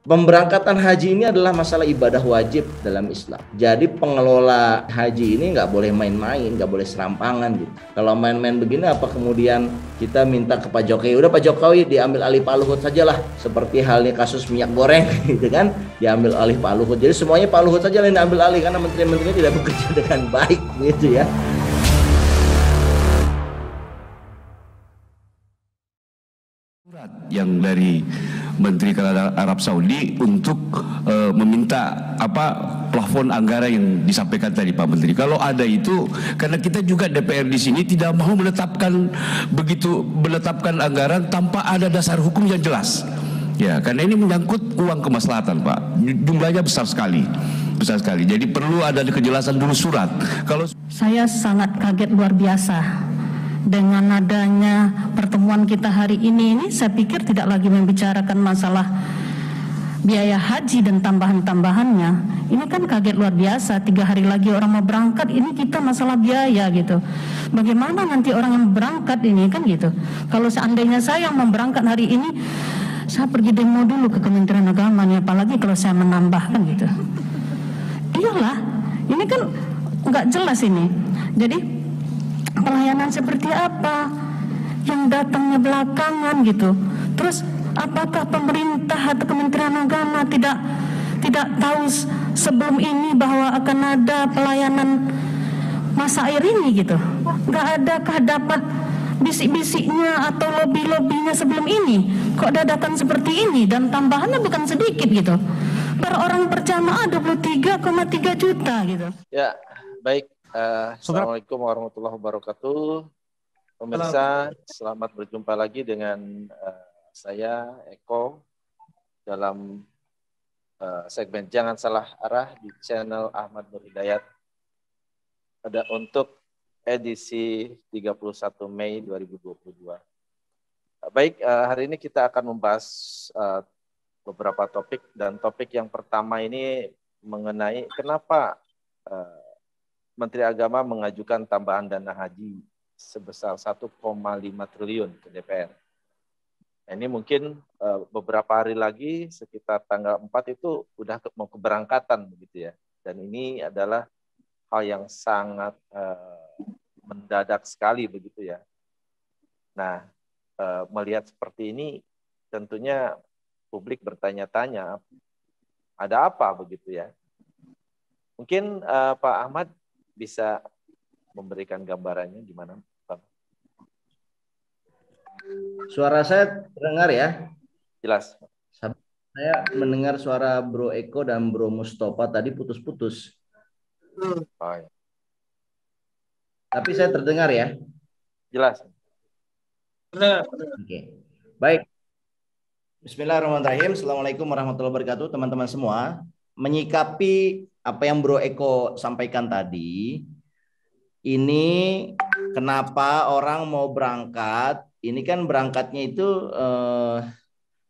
Pemberangkatan haji ini adalah masalah ibadah wajib dalam Islam. Jadi pengelola haji ini nggak boleh main-main, nggak boleh serampangan gitu. Kalau main-main begini apa kemudian kita minta ke Pak Jokowi, udah Pak Jokowi diambil alih Pak Luhut sajalah, seperti halnya kasus minyak goreng gitu kan, diambil alih Pak Luhut. Jadi semuanya Pak Luhut saja yang diambil alih karena menteri-menterinya tidak bekerja dengan baik gitu ya. Yang dari Menteri Kerajaan Arab Saudi untuk meminta plafon anggaran yang disampaikan tadi Pak Menteri. Kalau ada itu, karena kita juga DPR di sini tidak mau menetapkan anggaran tanpa ada dasar hukum yang jelas. Ya, karena ini menyangkut uang kemaslahatan Pak. Jumlahnya besar sekali. Jadi perlu ada kejelasan dulu surat. Kalau saya sangat kaget luar biasa dengan adanya pertemuan kita hari ini saya pikir tidak lagi membicarakan masalah biaya haji dan tambahan-tambahannya. Ini kan kaget luar biasa, 3 hari lagi orang mau berangkat, ini kita masalah biaya gitu. Bagaimana nanti orang yang berangkat ini kan gitu. Kalau seandainya saya yang mau berangkat hari ini, saya pergi demo dulu ke Kementerian Agama nih, apalagi kalau saya menambahkan gitu. Iyalah, ini kan nggak jelas ini. Jadi pelayanan seperti apa yang datangnya belakangan gitu. Terus apakah pemerintah atau Kementerian Agama tidak tahu sebelum ini bahwa akan ada pelayanan masa air ini gitu? Nggak adakah dapat bisik-bisiknya atau lobby-lobbynya sebelum ini? Kok dadakan seperti ini dan tambahannya bukan sedikit gitu. Per orang berjamaah 23,3 juta gitu. Ya, baik. Assalamualaikum warahmatullahi wabarakatuh. Pemirsa, selamat berjumpa lagi dengan saya Eko dalam segmen Jangan Salah Arah di channel Ahmad Nur Hidayat. Ada untuk edisi 31 Mei 2022. Baik, hari ini kita akan membahas beberapa topik, dan topik yang pertama ini mengenai kenapa Menteri Agama mengajukan tambahan dana haji sebesar 1,5 triliun ke DPR. Ini mungkin beberapa hari lagi, sekitar tanggal 4 itu udah mau keberangkatan begitu ya. Dan ini adalah hal yang sangat mendadak sekali begitu ya. Nah, melihat seperti ini tentunya publik bertanya-tanya, ada apa begitu ya. Mungkin Pak Ahmad bisa memberikan gambarannya gimana, Pak? Suara saya terdengar ya? Jelas. Saya mendengar suara Bro Eko dan Bro Mustafa tadi putus-putus. Oh, ya. Tapi saya terdengar ya? Jelas. Oke. Baik. Bismillahirrahmanirrahim. Assalamualaikum warahmatullahi wabarakatuh, teman-teman semua. Menyikapi apa yang Bro Eko sampaikan tadi, ini kenapa orang mau berangkat? Ini kan berangkatnya itu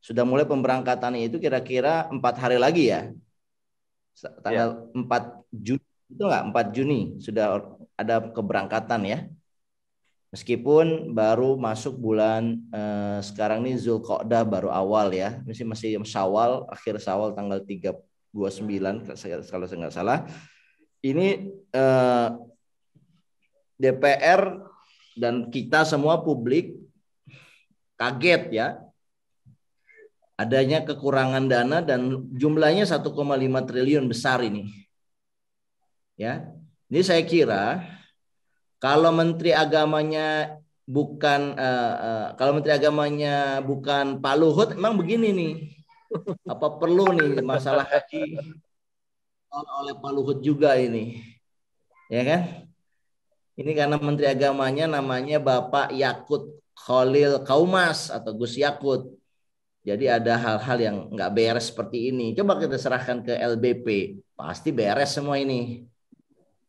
sudah mulai pemberangkatannya itu kira-kira 4 hari lagi ya. Tanggal 4 Juni itu enggak? 4 Juni sudah ada keberangkatan ya. Meskipun baru masuk bulan sekarang ini Zulqa'dah baru awal ya. Masih Syawal, akhir Syawal tanggal 29 kalau saya nggak salah. Ini DPR dan kita semua publik kaget ya. Adanya kekurangan dana dan jumlahnya 1,5 triliun besar ini. Ya. Ini saya kira kalau Menteri Agamanya bukan Pak Luhut, emang begini nih. Apa perlu nih masalah haji oleh Pak Luhut juga ini, ya kan? Ini karena Menteri Agamanya namanya Bapak Yakut Khalil Kaumas atau Gus Yakut. Jadi ada hal-hal yang nggak beres seperti ini. Coba kita serahkan ke LBP, pasti beres semua ini,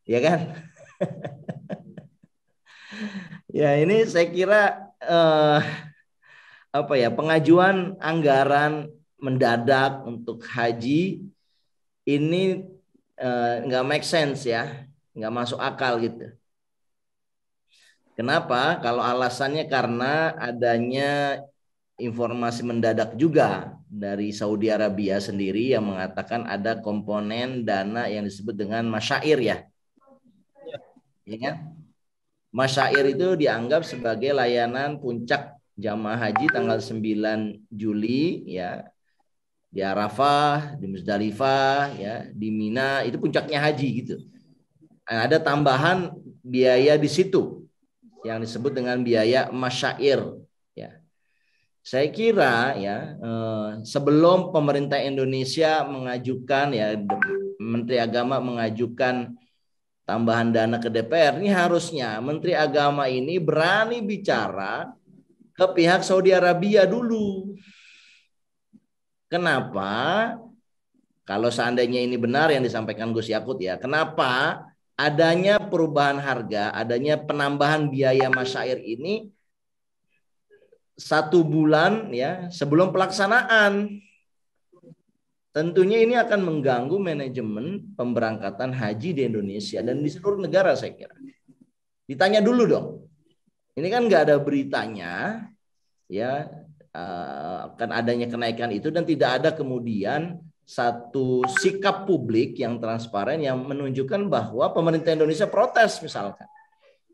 ya kan? Ya ini saya kira pengajuan anggaran mendadak untuk haji ini nggak make sense ya, nggak masuk akal gitu. Kenapa? Kalau alasannya karena adanya informasi mendadak juga dari Saudi Arabia sendiri yang mengatakan ada komponen dana yang disebut dengan masyair ya. Ya kan? Masyair itu dianggap sebagai layanan puncak jamaah haji tanggal 9 Juli ya. Di Arafah, di Musdalifah, ya, di Mina, itu puncaknya haji gitu. Nah, ada tambahan biaya di situ yang disebut dengan biaya masyair. Ya, saya kira ya sebelum pemerintah Indonesia mengajukan ya Menteri Agama mengajukan tambahan dana ke DPR, ini harusnya Menteri Agama ini berani bicara ke pihak Saudi Arabia dulu. Kenapa? Kalau seandainya ini benar yang disampaikan Gus Yakut ya, kenapa adanya perubahan harga, adanya penambahan biaya masyair ini 1 bulan ya sebelum pelaksanaan? Tentunya ini akan mengganggu manajemen pemberangkatan haji di Indonesia dan di seluruh negara saya kira. Ditanya dulu dong. Ini kan nggak ada beritanya ya. Akan adanya kenaikan itu dan tidak ada kemudian satu sikap publik yang transparan yang menunjukkan bahwa pemerintah Indonesia protes misalkan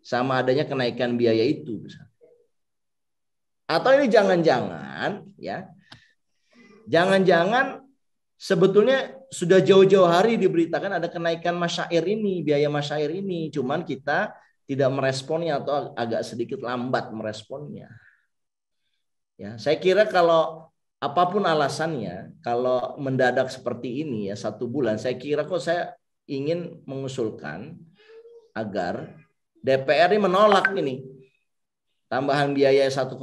sama adanya kenaikan biaya itu misalkan. Atau ini jangan-jangan ya jangan-jangan sebetulnya sudah jauh-jauh hari diberitakan ada kenaikan masyair ini, biaya masyair ini, cuman kita tidak meresponnya atau agak sedikit lambat meresponnya. Ya, saya kira kalau apapun alasannya, kalau mendadak seperti ini ya 1 bulan, saya kira saya ingin mengusulkan agar DPR ini menolak ini tambahan biaya 1,5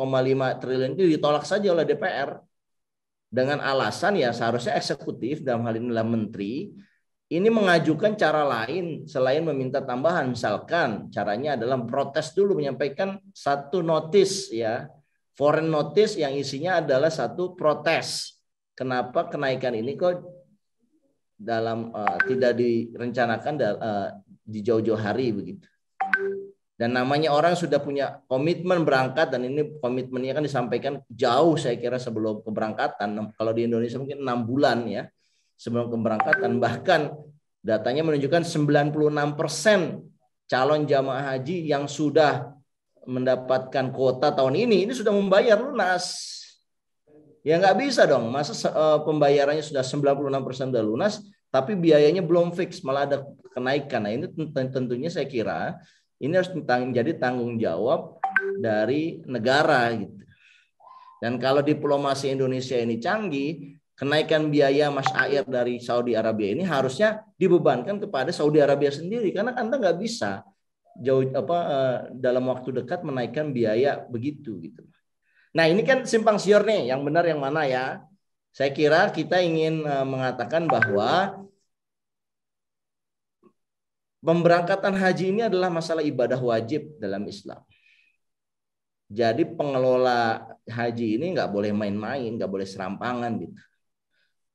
triliun itu ditolak saja oleh DPR dengan alasan ya seharusnya eksekutif dalam hal ini adalah menteri ini mengajukan cara lain selain meminta tambahan, misalkan caranya adalah protes dulu, menyampaikan satu notis ya. Foreign notice yang isinya adalah satu protes. Kenapa kenaikan ini kok dalam tidak direncanakan di jauh-jauh hari begitu. Dan namanya orang sudah punya komitmen berangkat dan ini komitmennya kan disampaikan jauh saya kira sebelum keberangkatan. Kalau di Indonesia mungkin 6 bulan ya sebelum keberangkatan. Bahkan datanya menunjukkan 96% calon jamaah haji yang sudah mendapatkan kuota tahun ini sudah membayar lunas. Ya nggak bisa dong, masa pembayarannya sudah 96% sudah lunas, tapi biayanya belum fix, malah ada kenaikan. Nah ini tentunya saya kira ini harus menjadi tanggung jawab dari negara gitu. Dan kalau diplomasi Indonesia ini canggih, kenaikan biaya masyair dari Saudi Arabia ini harusnya dibebankan kepada Saudi Arabia sendiri, karena Anda nggak bisa dalam waktu dekat menaikkan biaya begitu gitu. Nah ini kan simpang siur nih, yang benar yang mana ya? Saya kira kita ingin mengatakan bahwa pemberangkatan haji ini adalah masalah ibadah wajib dalam Islam. Jadi pengelola haji ini nggak boleh main-main, nggak boleh serampangan gitu.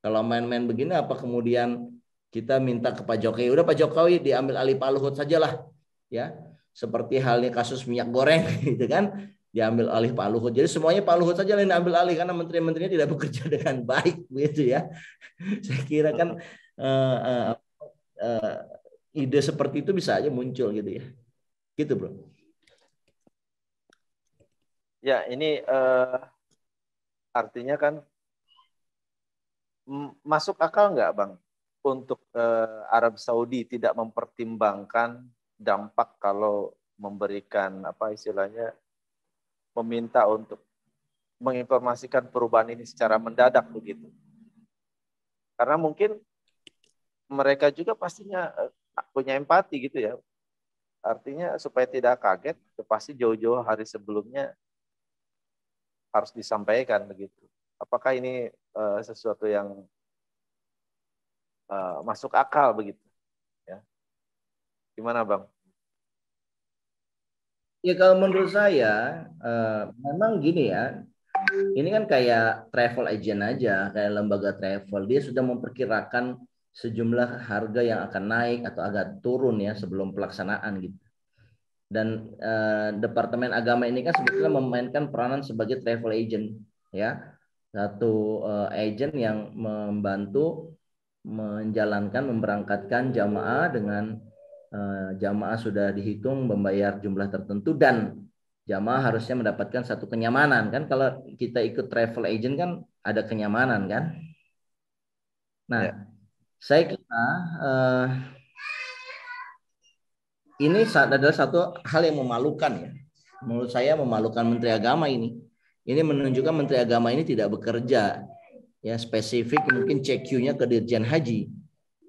Kalau main-main begini apa kemudian kita minta ke Pak Jokowi, udah Pak Jokowi diambil alih Pak Luhut sajalah. Ya, seperti halnya kasus minyak goreng gitu kan, diambil alih Pak Luhut. Jadi semuanya Pak Luhut saja yang diambil alih karena menteri-menterinya tidak bekerja dengan baik gitu ya. Saya kira kan ide seperti itu bisa aja muncul gitu ya. Gitu, Bro. Ya, ini artinya kan masuk akal nggak, Bang, untuk Arab Saudi tidak mempertimbangkan dampak kalau memberikan apa istilahnya meminta untuk menginformasikan perubahan ini secara mendadak begitu. Karena mungkin mereka juga pastinya punya empati gitu ya. Artinya supaya tidak kaget, pasti jauh-jauh hari sebelumnya harus disampaikan begitu. Apakah ini sesuatu yang masuk akal begitu? Ya. Gimana, Bang? Ya kalau menurut saya memang gini ya, ini kan kayak travel agent aja, kayak lembaga travel, dia sudah memperkirakan sejumlah harga yang akan naik atau agak turun ya sebelum pelaksanaan gitu. Dan Departemen Agama ini kan sebetulnya memainkan peranan sebagai travel agent. ya, satu agent yang membantu menjalankan, memberangkatkan jamaah dengan jamaah sudah dihitung membayar jumlah tertentu dan jamaah harusnya mendapatkan satu kenyamanan kan. Kalau kita ikut travel agent kan ada kenyamanan kan. Nah, saya kira ini adalah satu hal yang memalukan ya. Menurut saya memalukan Menteri Agama ini. Ini menunjukkan Menteri Agama ini tidak bekerja ya spesifik, mungkin CQ-nya ke Dirjen Haji.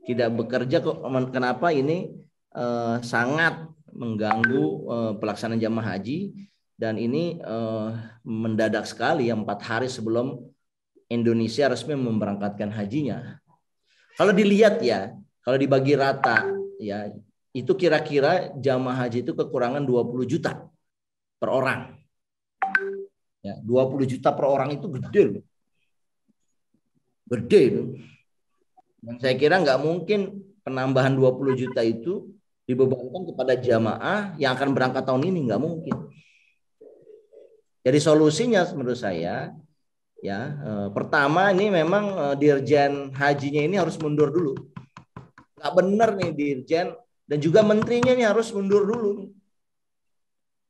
Tidak bekerja kok. Kenapa ini sangat mengganggu pelaksanaan jamaah haji, dan ini mendadak sekali ya, 4 hari sebelum Indonesia resmi memberangkatkan hajinya. Kalau dilihat ya, kalau dibagi rata ya, itu kira-kira jamaah haji itu kekurangan 20 juta per orang. Ya, 20 juta per orang itu gede loh. Gede loh. Dan saya kira nggak mungkin penambahan 20 juta itu dibebankan kepada jamaah yang akan berangkat tahun ini, nggak mungkin. Jadi solusinya menurut saya ya, pertama ini memang Dirjen Hajinya ini harus mundur dulu. Nggak benar nih Dirjen dan juga menterinya ini harus mundur dulu.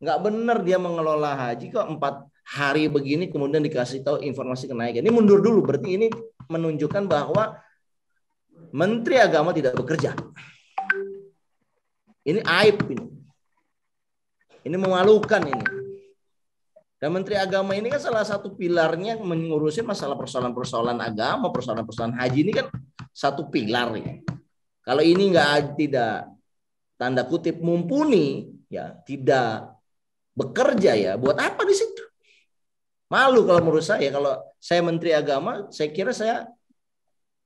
Nggak benar dia mengelola haji kok 4 hari begini kemudian dikasih tahu informasi kenaikan. Ini mundur dulu, berarti ini menunjukkan bahwa Menteri Agama tidak bekerja. Ini aib ini. Ini memalukan ini. Dan Menteri Agama ini kan salah satu pilarnya mengurusin masalah persoalan-persoalan agama, persoalan-persoalan haji ini kan satu pilar ya. Kalau ini tidak tanda kutip mumpuni ya, tidak bekerja ya, buat apa di situ? Malu kalau menurut saya. Kalau saya Menteri Agama, saya kira saya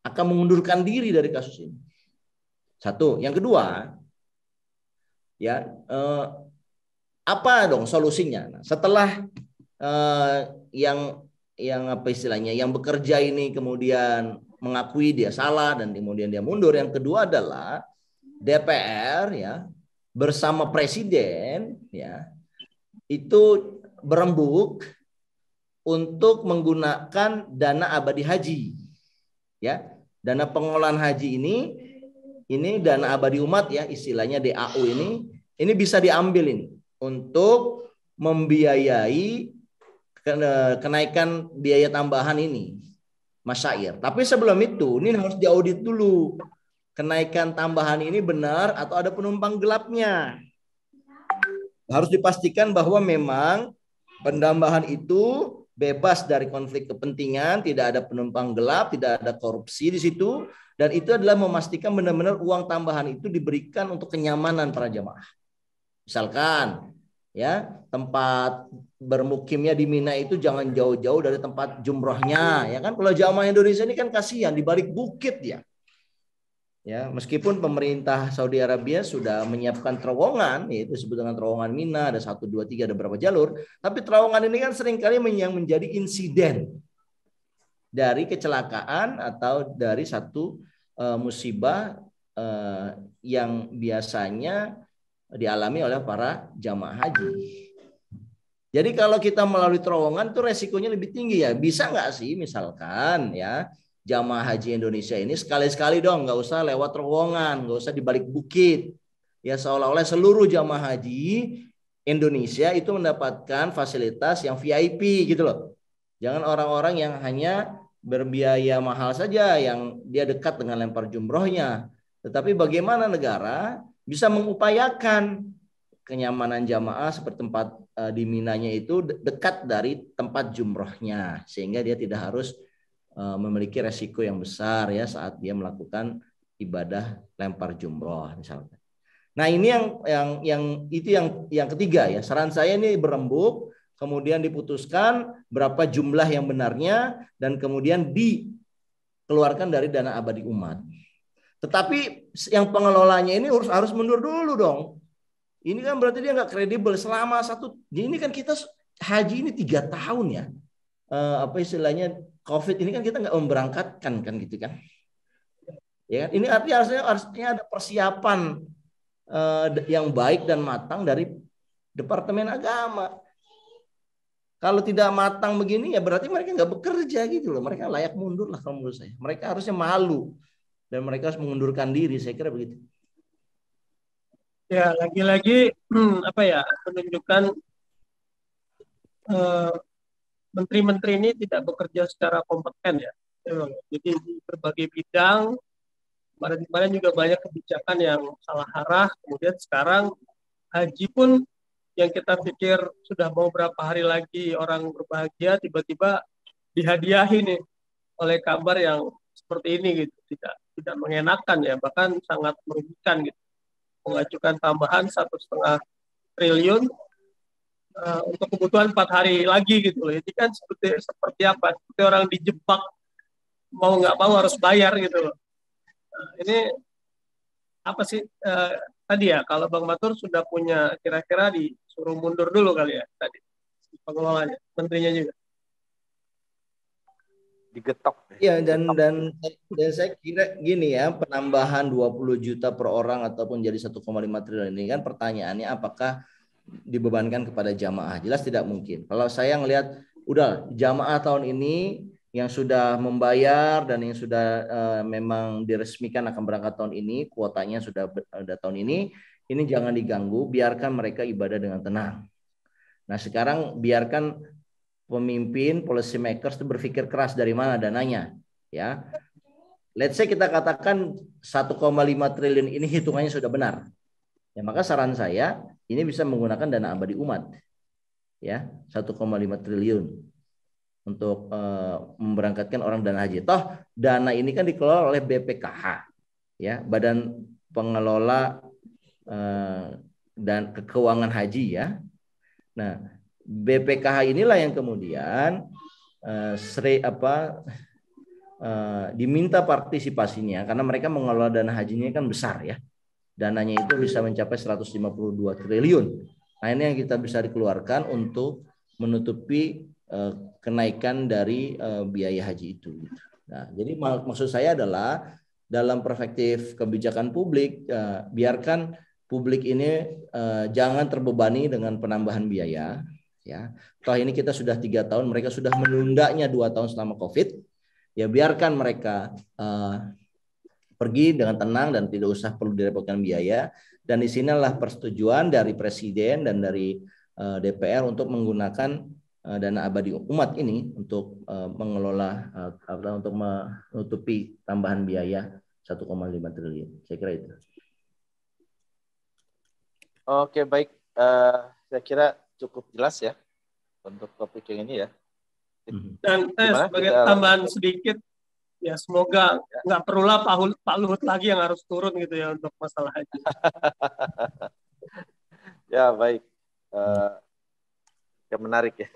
akan mengundurkan diri dari kasus ini. Satu, yang kedua, ya apa dong solusinya? Nah, setelah yang apa istilahnya, yang bekerja ini kemudian mengakui dia salah dan kemudian dia mundur. Yang kedua adalah DPR ya bersama Presiden ya itu berembuk untuk menggunakan dana abadi haji ya. Dana pengelolaan haji ini dana abadi umat ya, istilahnya DAU ini bisa diambil ini untuk membiayai kenaikan biaya tambahan ini masyair. Tapi sebelum itu ini harus diaudit dulu, kenaikan tambahan ini benar atau ada penumpang gelapnya. Harus dipastikan bahwa memang penambahan itu bebas dari konflik kepentingan, tidak ada penumpang gelap, tidak ada korupsi di situ, dan itu adalah memastikan benar-benar uang tambahan itu diberikan untuk kenyamanan para jamaah. Misalkan ya, tempat bermukimnya di Mina itu jangan jauh-jauh dari tempat jumrohnya, ya kan? Kalau jamaah Indonesia ini kan kasihan di balik bukit ya. Ya, meskipun pemerintah Saudi Arabia sudah menyiapkan terowongan, yaitu disebut dengan terowongan Mina, ada 1, 2, 3, ada berapa jalur, tapi terowongan ini kan seringkali yang menjadi insiden dari kecelakaan atau dari satu musibah yang biasanya dialami oleh para jamaah haji. Jadi kalau kita melalui terowongan itu resikonya lebih tinggi ya. Bisa nggak sih misalkan ya, jamaah haji Indonesia ini sekali-sekali dong nggak usah lewat terowongan, nggak usah di balik bukit. Ya seolah-olah seluruh jamaah haji Indonesia itu mendapatkan fasilitas yang VIP gitu loh. Jangan orang-orang yang hanya berbiaya mahal saja, yang dia dekat dengan lempar jumrohnya. Tetapi bagaimana negara bisa mengupayakan kenyamanan jamaah seperti tempat di Minanya itu dekat dari tempat jumrohnya, sehingga dia tidak harus memiliki resiko yang besar ya saat dia melakukan ibadah lempar jumroh misalnya. Nah ini yang ketiga ya. Saran saya ini berembuk, kemudian diputuskan berapa jumlah yang benarnya dan kemudian dikeluarkan dari dana abadi umat. Tetapi yang pengelolanya ini harus mundur dulu dong. Ini kan berarti dia nggak kredibel selama ini kan kita haji ini 3 tahun ya. Apa istilahnya COVID ini kan kita nggak memberangkatkan kan gitu kan. Ya, ini artinya harusnya ada persiapan yang baik dan matang dari Departemen Agama. Kalau tidak matang begini ya berarti mereka nggak bekerja gitu loh. Mereka layak mundur lah kalau menurut saya. Mereka harusnya malu dan mereka harus mengundurkan diri. Saya kira begitu. Ya, lagi-lagi apa ya, menunjukkan menteri-menteri ini tidak bekerja secara kompeten ya. Jadi di berbagai bidang, kemarin-kemarin juga banyak kebijakan yang salah arah. Kemudian sekarang haji pun yang kita pikir sudah mau berapa hari lagi orang berbahagia, tiba-tiba dihadiahi nih oleh kabar yang seperti ini gitu, tidak mengenakan ya, bahkan sangat merugikan gitu. Mengajukan tambahan 1,5 triliun untuk kebutuhan 4 hari lagi gitu loh. Ini kan seperti apa? Seperti orang dijebak mau nggak mau harus bayar gitu loh. Ini apa sih tadi ya? Kalau Bang Matur sudah punya kira-kira disuruh mundur dulu kali ya tadi pengelolanya, menterinya juga. Digetok. Iya dan saya kira gini ya, penambahan 20 juta per orang ataupun jadi 1,5 triliun ini kan pertanyaannya apakah dibebankan kepada jamaah? Jelas tidak mungkin. Kalau saya ngelihat udah jamaah tahun ini yang sudah membayar dan yang sudah memang diresmikan akan berangkat tahun ini, kuotanya sudah ada tahun ini jangan diganggu, biarkan mereka ibadah dengan tenang. Nah, sekarang biarkan pemimpin, policy makers itu berpikir keras dari mana dananya, ya. Let's say kita katakan 1,5 triliun ini hitungannya sudah benar. Ya, maka saran saya ini bisa menggunakan dana abadi umat. Ya, 1,5 triliun untuk memberangkatkan orang dana haji. Toh dana ini kan dikelola oleh BPKH, ya, Badan Pengelola dan Keuangan Haji, ya. Nah, BPKH inilah yang kemudian diminta partisipasinya karena mereka mengelola dana hajinya kan besar ya. Dananya itu bisa mencapai 152 triliun. Nah, ini yang kita bisa dikeluarkan untuk menutupi kenaikan dari biaya haji itu. Nah, jadi maksud saya adalah dalam perspektif kebijakan publik, biarkan publik ini jangan terbebani dengan penambahan biaya. Ya, toh ini kita sudah 3 tahun, mereka sudah menundanya 2 tahun selama COVID. Ya biarkan mereka pergi dengan tenang dan tidak usah perlu direpotkan biaya. Dan di sinilah persetujuan dari Presiden dan dari DPR untuk menggunakan dana abadi umat ini untuk mengelola untuk menutupi tambahan biaya 1,5 triliun. Saya kira itu. Oke, baik. Saya kira cukup jelas ya untuk topik yang ini ya. Dan sebagai tambahan sedikit, ya semoga nggak perlulah Pak Luhut lagi yang harus turun gitu ya untuk masalah haji. Ya baik, ya menarik ya.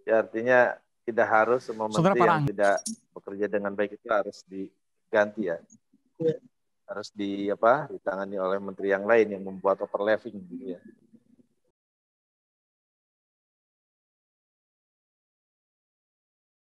Ya artinya tidak harus semua menteri yang tidak bekerja dengan baik itu harus diganti ya. Harus ditangani oleh menteri yang lain yang membuat overlapping gitu ya.